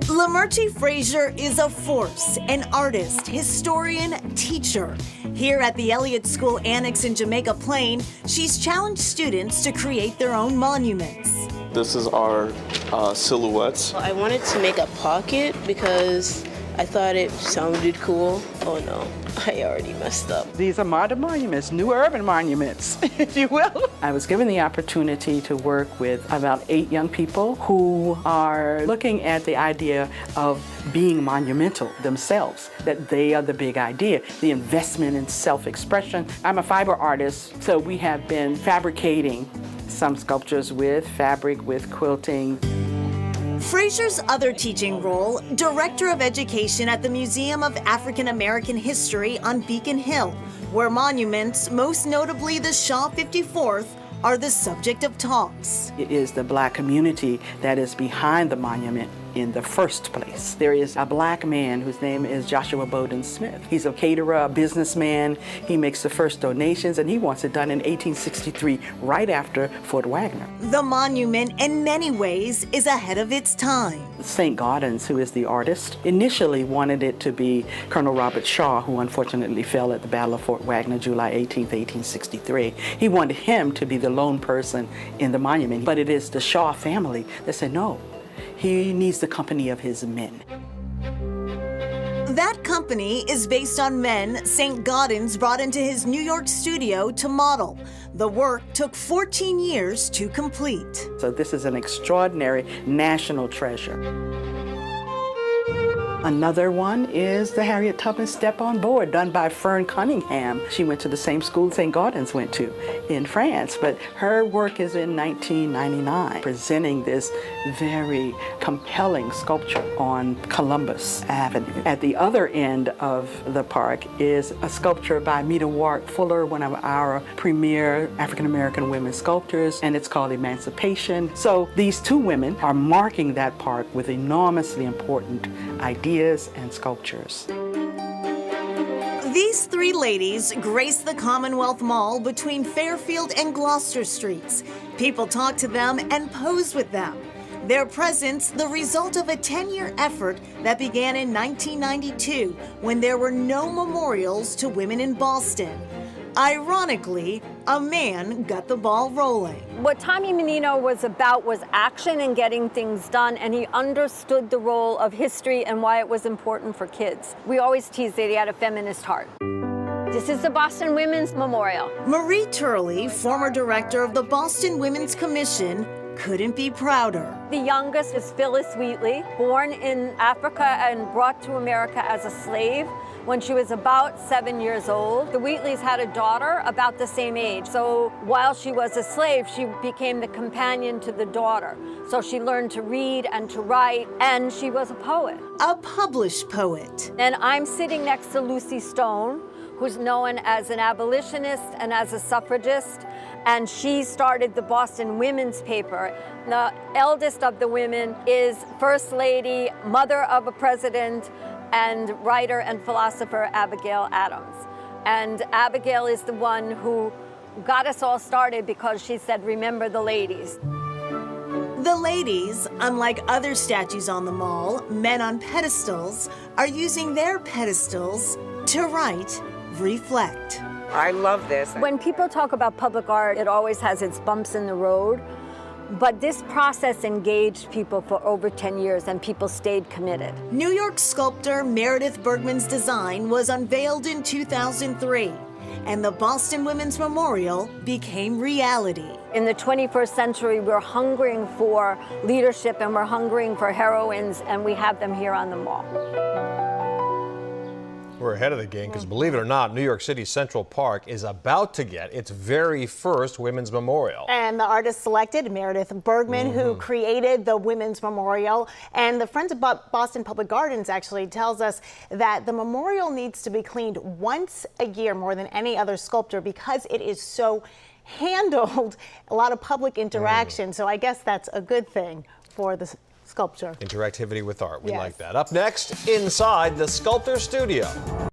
Lamerche Frazier is a force, an artist, historian, teacher. Here at the Elliott School Annex in Jamaica Plain, she's challenged students to create their own monuments. This is our silhouettes. I wanted to make a pocket because I thought it sounded cool. Oh no, I already messed up. These are modern monuments, new urban monuments, if you will. I was given the opportunity to work with about 8 young people who are looking at the idea of being monumental themselves, that they are the big idea, the investment in self-expression. I'm a fiber artist, so we have been fabricating some sculptures with fabric, with quilting. Frazier's other teaching role, Director of Education at the Museum of African American History on Beacon Hill, where monuments, most notably the Shaw 54th, are the subject of talks. It is the Black community that is behind the monument in the first place. There is a Black man whose name is Joshua Bowden Smith. He's a caterer, a businessman. He makes the first donations, and he wants it done in 1863, right after Fort Wagner. The monument, in many ways, is ahead of its time. St. Gaudens, who is the artist, initially wanted it to be Colonel Robert Shaw, who unfortunately fell at the Battle of Fort Wagner, July 18, 1863. He wanted him to be the lone person in the monument, but it is the Shaw family that said, no, he needs the company of his men. That company is based on men St. Gaudens brought into his New York studio to model. The work took 14 years to complete. So this is an extraordinary national treasure. Another one is the Harriet Tubman Step on Board, done by Fern Cunningham. She went to the same school St. Gaudens went to in France, but her work is in 1999, presenting this very compelling sculpture on Columbus Avenue. At the other end of the park is a sculpture by Meta Ward Fuller, one of our premier African-American women sculptors, and it's called Emancipation. So these 2 women are marking that park with enormously important ideas and sculptures. These 3 ladies grace the Commonwealth Mall between Fairfield and Gloucester Streets. People talk to them and pose with them. Their presence, the result of a 10-year effort that began in 1992 when there were no memorials to women in Boston. Ironically, a man got the ball rolling. What Tommy Menino was about was action and getting things done, and he understood the role of history and why it was important for kids. We always teased that he had a feminist heart. This is the Boston Women's Memorial. Marie Turley, former director of the Boston Women's Commission, couldn't be prouder. The youngest is Phyllis Wheatley, born in Africa and brought to America as a slave when she was about 7 years old. The Wheatleys had a daughter about the same age. So while she was a slave, she became the companion to the daughter. So she learned to read and to write, and she was a poet. A published poet. And I'm sitting next to Lucy Stone, who's known as an abolitionist and as a suffragist, and she started the Boston Women's paper. The eldest of the women is First Lady, mother of a president, and writer and philosopher Abigail Adams. And Abigail is the one who got us all started because she said, remember the ladies. The ladies, unlike other statues on the mall, men on pedestals, are using their pedestals to write, reflect. I love this. When people talk about public art, it always has its bumps in the road. But this process engaged people for over 10 years, and people stayed committed. New York sculptor Meredith Bergman's design was unveiled in 2003, and the Boston Women's Memorial became reality. In the 21st century, we're hungering for leadership, and we're hungering for heroines, and we have them here on the mall. We're ahead of the game because, believe it or not, New York City Central Park is about to get its very first Women's Memorial. And the artist selected, Meredith Bergman, who created the Women's Memorial. And the Friends of Boston Public Gardens actually tells us that the memorial needs to be cleaned once a year more than any other sculpture because it is so handled, a lot of public interaction. So I guess that's a good thing for the sculpture. Interactivity with art. We like that. Up next, inside the Sculptor Studio.